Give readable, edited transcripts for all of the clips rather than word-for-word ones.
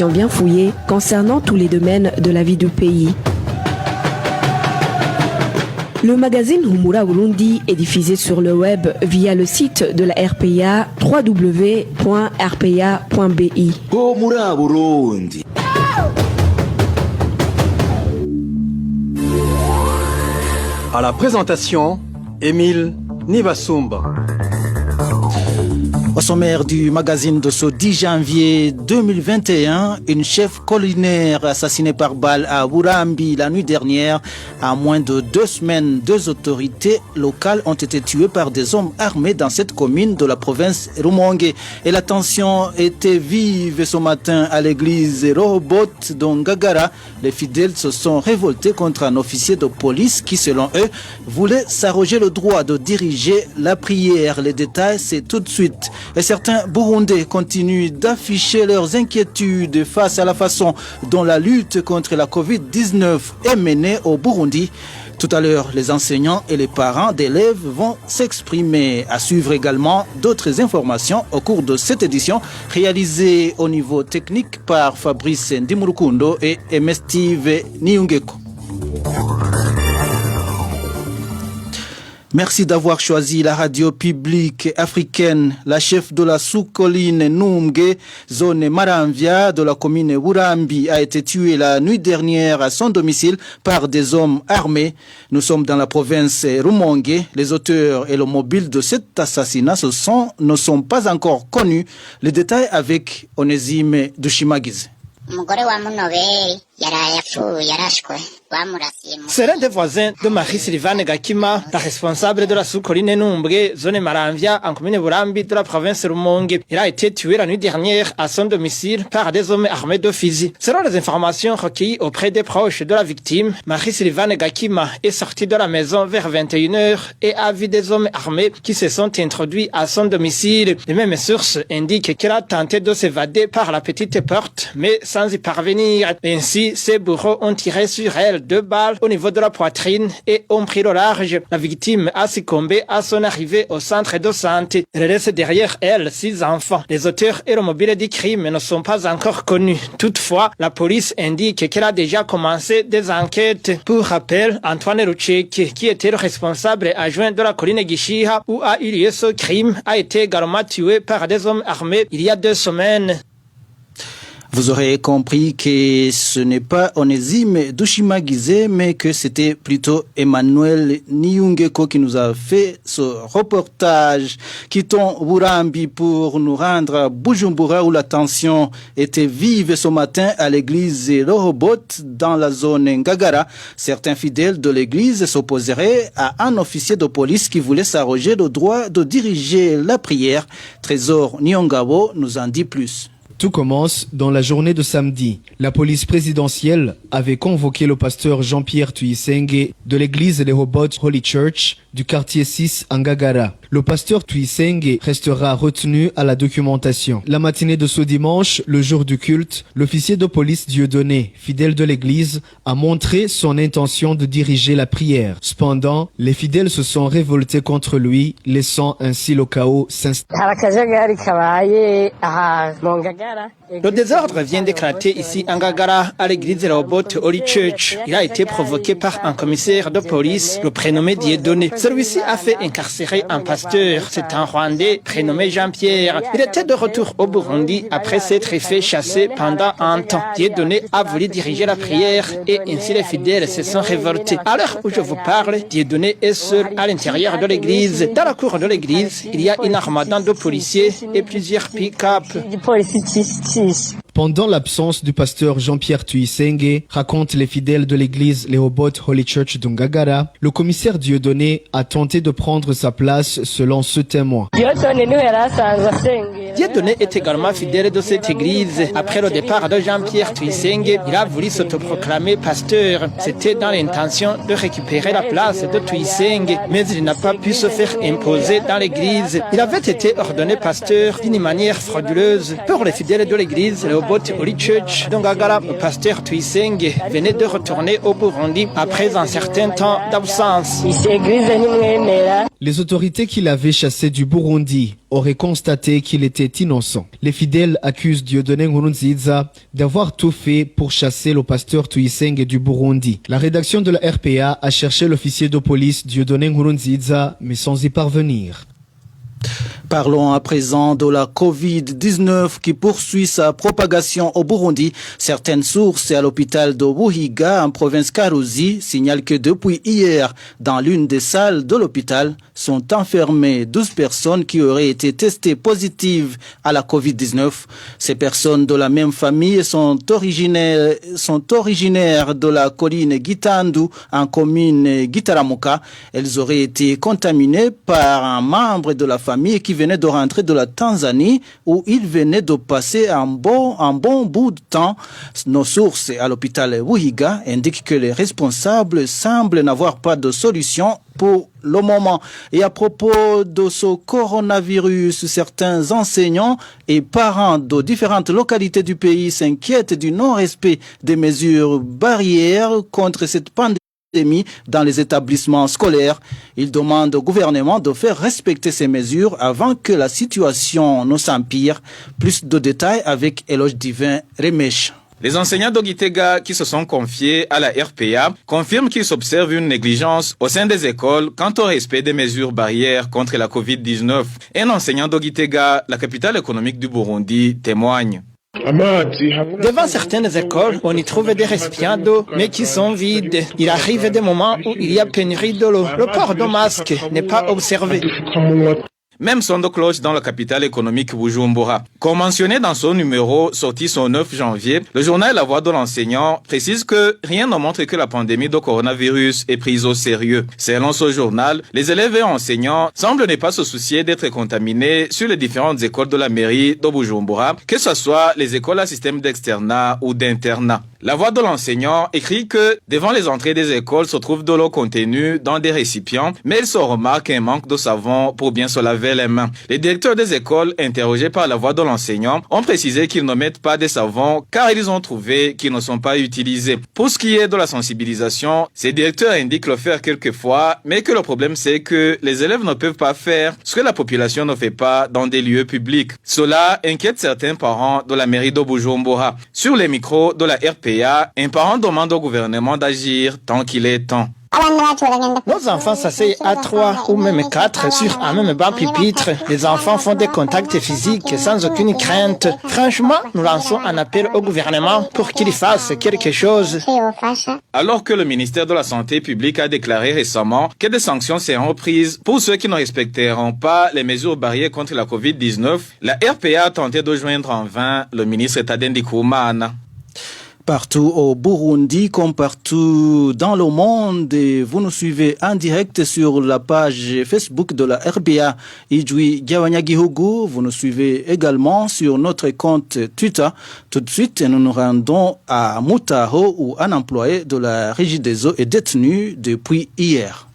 informations bien fouillées concernant tous les domaines de la vie du pays. Le magazine Humura Burundi est diffusé sur le web via le site de la RPA www.rpa.bi. Humura Burundi. À la présentation, Émile Nivasumba. Au sommaire du magazine de ce 10 janvier 2021, une chef collinaire assassinée par balle à Burambi la nuit dernière. En moins de 2 semaines, 2 autorités locales ont été tuées par des hommes armés dans cette commune de la province Rumongue. Et la tension était vive ce matin à l'église Rohobot d'Ongagara. Les fidèles se sont révoltés contre un officier de police qui, selon eux, voulait s'arroger le droit de diriger la prière. Les détails, c'est tout de suite. Et certains Burundais continuent d'afficher leurs inquiétudes face à la façon dont la lutte contre la Covid-19 est menée au Burundi. Tout à l'heure, les enseignants et les parents d'élèves vont s'exprimer. À suivre également d'autres informations au cours de cette édition réalisée au niveau technique par Fabrice Ndimurukundo et Steve Niungeko. Merci d'avoir choisi la radio publique africaine. La chef de la sous-colline Numge, zone Maramvia de la commune Burambi, a été tuée la nuit dernière à son domicile par des hommes armés. Nous sommes dans la province Rumonge. Les auteurs et le mobile de cet assassinat ne sont pas encore connus. Les détails avec Onésime Dushimagize. C'est l'un des voisins de Marie-Sylvane Gakima, la responsable de la sous-colline Numbre, zone Maramvia, en commune Burambi de la province Rumonge. Il a été tué la nuit dernière à son domicile par des hommes armés de fusils. Selon les informations recueillies auprès des proches de la victime, Marie-Sylvane Gakima est sortie de la maison vers 21h et a vu des hommes armés qui se sont introduits à son domicile. Les mêmes sources indiquent qu'elle a tenté de s'évader par la petite porte, mais sans y parvenir. Ainsi, ses bourreaux ont tiré sur elle 2 balles au niveau de la poitrine et ont pris le large. La victime a succombé à son arrivée au centre de santé. Elle laisse derrière elle 6 enfants. Les auteurs et le mobile du crime ne sont pas encore connus. Toutefois, la police indique qu'elle a déjà commencé des enquêtes. Pour rappel, Antoine Rucheki, qui était le responsable adjoint de la colline Gishiha où a eu lieu ce crime, a été également tué par des hommes armés il y a 2 semaines. Vous aurez compris que ce n'est pas Onésime Dushimagize, mais que c'était plutôt Emmanuel Niungeko qui nous a fait ce reportage. Quittons Burambi pour nous rendre à Bujumbura où la tension était vive ce matin à l'église Rohobot dans la zone Ngagara. Certains fidèles de l'église s'opposeraient à un officier de police qui voulait s'arroger le droit de diriger la prière. Trésor Nyongabo nous en dit plus. Tout commence dans la journée de samedi. La police présidentielle avait convoqué le pasteur Jean-Pierre Tuyisenge de l'église Rehoboth Holy Church du quartier 6 à Ngagara. Le pasteur Tuyisenge restera retenu à la documentation. La matinée de ce dimanche, le jour du culte, l'officier de police Dieudonné, fidèle de l'église, a montré son intention de diriger la prière. Cependant, les fidèles se sont révoltés contre lui, laissant ainsi le chaos s'installer. Le désordre vient d'éclater ici à Ngagara, à l'église Rehoboth Holy Church. Il a été provoqué par un commissaire de police, le prénommé Dieudonné. Celui-ci a fait incarcérer un pasteur. C'est un Rwandais prénommé Jean-Pierre. Il était de retour au Burundi après s'être fait chasser pendant un temps. Dieudonné a voulu diriger la prière et ainsi les fidèles se sont révoltés. À l'heure où je vous parle, Dieudonné est seul à l'intérieur de l'église. Dans la cour de l'église, il y a une armada de policiers et plusieurs pick-up. Pendant l'absence du pasteur Jean-Pierre Tuyisenge, racontent les fidèles de l'église Rehoboth Holy Church d'Ungagara, le commissaire Dieudonné a tenté de prendre sa place selon ce témoin. Dieudonné est également fidèle de cette église. Après le départ de Jean-Pierre Tuyisenge, il a voulu s'autoproclamer pasteur. C'était dans l'intention de récupérer la place de Tuyisenge, mais il n'a pas pu se faire imposer dans l'église. Il avait été ordonné pasteur d'une manière frauduleuse. Pour les fidèles de l'église Rehoboth Rehoboth Holy Church d'Ongagara, le pasteur Tuyisenge venait de retourner au Burundi après un certain temps d'absence. Les autorités qui l'avaient chassé du Burundi auraient constaté qu'il était innocent. Les fidèles accusent Dieudonné Nkurunziza d'avoir tout fait pour chasser le pasteur Tuyisenge du Burundi. La rédaction de la RPA a cherché l'officier de police Dieudonné Nkurunziza, mais sans y parvenir. Parlons à présent de la Covid-19 qui poursuit sa propagation au Burundi. Certaines sources à l'hôpital de Buhiga, en province Karuzi, signalent que depuis hier, dans l'une des salles de l'hôpital, sont enfermées 12 personnes qui auraient été testées positives à la Covid-19. Ces personnes de la même famille sont originaires de la colline Gitandu, en commune Gitaramuka. Elles auraient été contaminées par un membre de la famille qui venait de rentrer de la Tanzanie où il venait de passer un bon bout de temps. Nos sources à l'hôpital Buhiga indiquent que les responsables semblent n'avoir pas de solution pour le moment. Et à propos de ce coronavirus, certains enseignants et parents de différentes localités du pays s'inquiètent du non-respect des mesures barrières contre cette pandémie dans les établissements scolaires. Ils demandent au gouvernement de faire respecter ces mesures avant que la situation ne s'empire. Plus de détails avec Éloge Divin Remesh. Les enseignants d'Ogitega qui se sont confiés à la RPA confirment qu'ils observent une négligence au sein des écoles quant au respect des mesures barrières contre la Covid-19. Un enseignant d'Ogitega, la capitale économique du Burundi, témoigne. Devant certaines écoles, on y trouve des récipients d'eau, mais qui sont vides. Il arrive des moments où il y a pénurie de l'eau. Le port de masque n'est pas observé. Même son de cloche dans la capitale économique Bujumbura. Comme mentionné dans son numéro sorti ce 9 janvier, le journal La Voix de l'enseignant précise que rien ne montre que la pandémie de coronavirus est prise au sérieux. Selon ce journal, les élèves et enseignants semblent ne pas se soucier d'être contaminés sur les différentes écoles de la mairie de Bujumbura, que ce soit les écoles à système d'externat ou d'internat. La Voix de l'enseignant écrit que devant les entrées des écoles se trouve de l'eau contenue dans des récipients, mais il se remarque un manque de savon pour bien se laver les mains. Les directeurs des écoles interrogés par La Voix de l'enseignant ont précisé qu'ils ne mettent pas de savon car ils ont trouvé qu'ils ne sont pas utilisés. Pour ce qui est de la sensibilisation, ces directeurs indiquent le faire quelquefois, mais que le problème c'est que les élèves ne peuvent pas faire ce que la population ne fait pas dans des lieux publics. Cela inquiète certains parents de la mairie de Bujumbura. Sur les micros de la RPA, un parent demande au gouvernement d'agir tant qu'il est temps. Nos enfants s'asseyent à 3 ou même 4 sur un même banc pupitre. Les enfants font des contacts physiques sans aucune crainte. Franchement, nous lançons un appel au gouvernement pour qu'il fasse quelque chose. Alors que le ministère de la Santé publique a déclaré récemment que des sanctions seront prises pour ceux qui ne respecteront pas les mesures barrières contre la Covid-19, la RPA a tenté de joindre en vain le ministre Tadende Ndikumana. Partout au Burundi, comme partout dans le monde, vous nous suivez en direct sur la page Facebook de la RBA Ijwi Gyawanyagihugu. Vous nous suivez également sur notre compte Twitter. Tout de suite, nous nous rendons à Mutaho où un employé de la Régie des eaux est détenu depuis hier.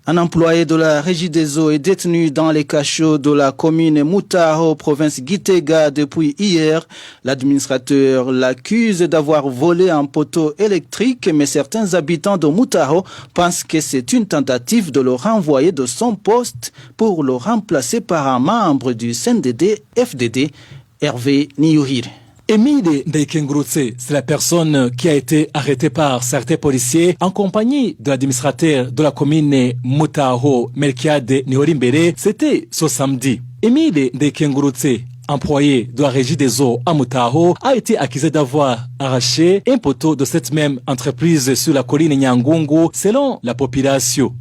Un employé de la Régie des eaux est détenu dans les cachots de la commune Mutaho, province Gitega, depuis hier. L'administrateur l'accuse d'avoir volé un poteau électrique, mais certains habitants de Mutaho pensent que c'est une tentative de le renvoyer de son poste pour le remplacer par un membre du CNDD-FDD, Hervé Niyuhire. Emile Ndekengurutse, c'est la personne qui a été arrêtée par certains policiers en compagnie de l'administrateur de la commune Mutaho, Melchiade Nihorimbere. C'était ce samedi. Emile Ndekengurutse, employé de la Régie des eaux à Mutaho, a été accusé d'avoir arraché un poteau de cette même entreprise sur la colline Nyangungu, selon la population.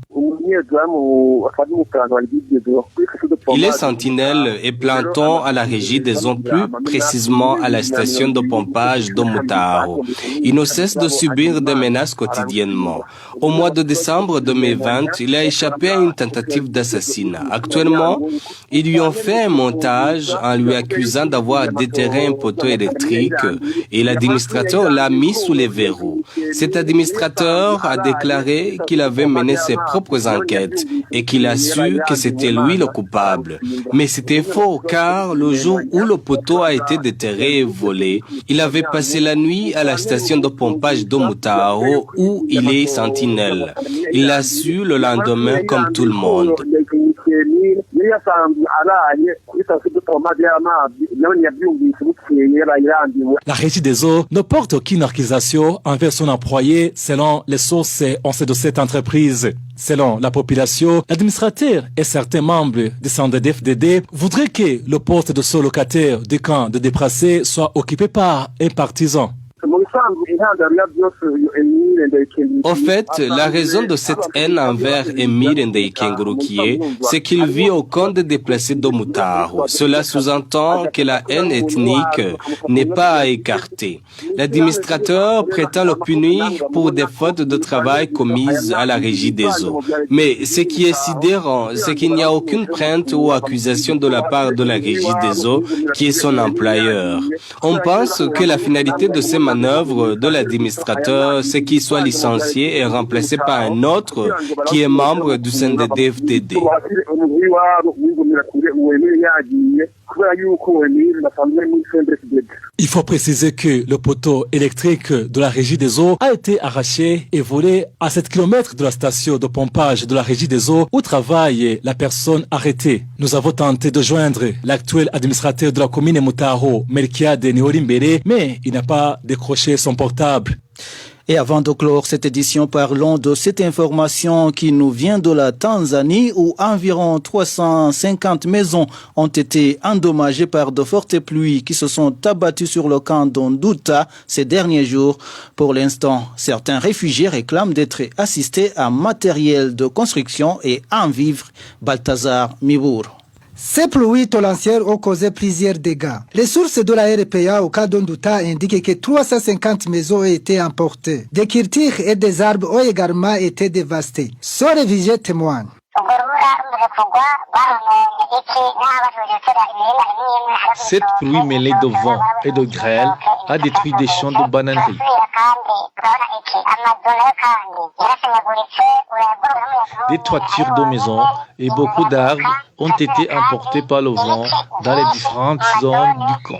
Il est sentinelle et planton à la Régie des eaux, plus précisément à la station de pompage de Mutaho. Il ne cesse de subir des menaces quotidiennement. Au mois de décembre 2020, il a échappé à une tentative d'assassinat. Actuellement, ils lui ont fait un montage en lui accusant d'avoir déterré un poteau électrique et l'administrateur l'a mis sous les verrous. Cet administrateur a déclaré qu'il avait mené ses propres enquêtes et qu'il a su que c'était lui le coupable. Mais c'était faux car le jour où le poteau a été déterré et volé, il avait passé la nuit à la station de pompage de Mutao où il est sentinelle. Il l'a su le lendemain comme tout le monde. La Régie des eaux ne porte aucune accusation envers son employé selon les sources on sait de cette entreprise. Selon la population, l'administrateur et certains membres du CNDD-FDD voudraient que le poste de sous-locataire du camp de déplacés soit occupé par un partisan. Au fait, la raison de cette haine envers Emile Ndayikengurukye, c'est qu'il vit au camp de déplacés de Mutao. Cela sous-entend que la haine ethnique n'est pas à écarter. L'administrateur prétend le punir pour des fautes de travail commises à la Régie des eaux. Mais ce qui est sidérant, c'est qu'il n'y a aucune plainte ou accusation de la part de la Régie des eaux, qui est son employeur. On pense que la finalité de ces manœuvres de l'administrateur, c'est qu'il soit licencié et remplacé par un autre qui est membre du CNDD-FDD. Il faut préciser que le poteau électrique de la Régie des eaux a été arraché et volé à 7 km de la station de pompage de la Régie des eaux où travaille la personne arrêtée. Nous avons tenté de joindre l'actuel administrateur de la commune Mutao, Melchiade Nihorimbere, mais il n'a pas décroché son portable. Et avant de clore cette édition, parlons de cette information qui nous vient de la Tanzanie où environ 350 maisons ont été endommagées par de fortes pluies qui se sont abattues sur le camp d'Onduta ces derniers jours. Pour l'instant, certains réfugiés réclament d'être assistés à matériel de construction et en vivres. Balthazar Mibour. Ces pluies torrentielles ont causé plusieurs dégâts. Les sources de la RPA au cas d'Onduta indiquent que 350 maisons ont été emportées. Des cultures et des arbres ont également été dévastés. Ce réfugié témoigne. Cette pluie mêlée de vent et de grêle a détruit des champs de bananerie. Des toitures de maisons et beaucoup d'arbres ont été emportés par le vent dans les différentes zones du camp.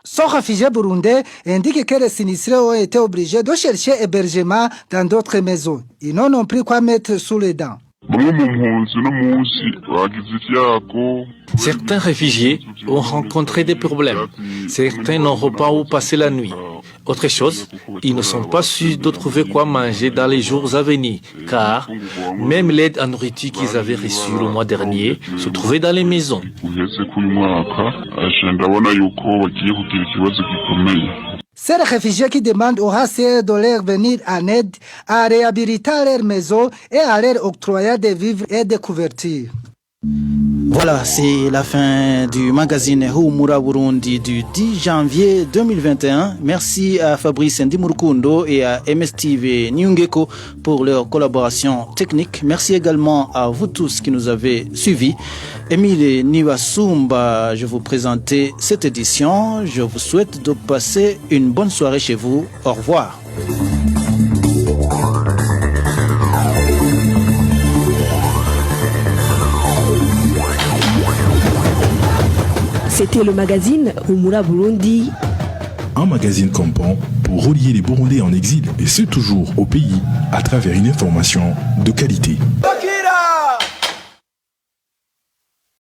Ce réfugié burundais indique que les sinistrés ont été obligés de chercher hébergement dans d'autres maisons. Ils n'ont plus quoi mettre sous les dents. Certains réfugiés ont rencontré des problèmes. Certains n'auront pas où passer la nuit. Autre chose, ils ne sont pas sûrs de trouver quoi manger dans les jours à venir, car même l'aide à nourriture qu'ils avaient reçue le mois dernier se trouvait dans les maisons. C'est les réfugiés qui demandent au HCR de leur venir en aide à réhabiliter leur maison et à leur octroyer des vivres et des couvertures. Voilà, c'est la fin du magazine Humura Burundi du 10 janvier 2021. Merci à Fabrice Ndimurukundo et à MSTV Nyungeko pour leur collaboration technique. Merci également à vous tous qui nous avez suivis. Emile Niwasumba, je vous présentais cette édition. Je vous souhaite de passer une bonne soirée chez vous. Au revoir. C'était le magazine Humura Burundi. Un magazine comprend pour relier les Burundais en exil, et ce toujours au pays, à travers une information de qualité.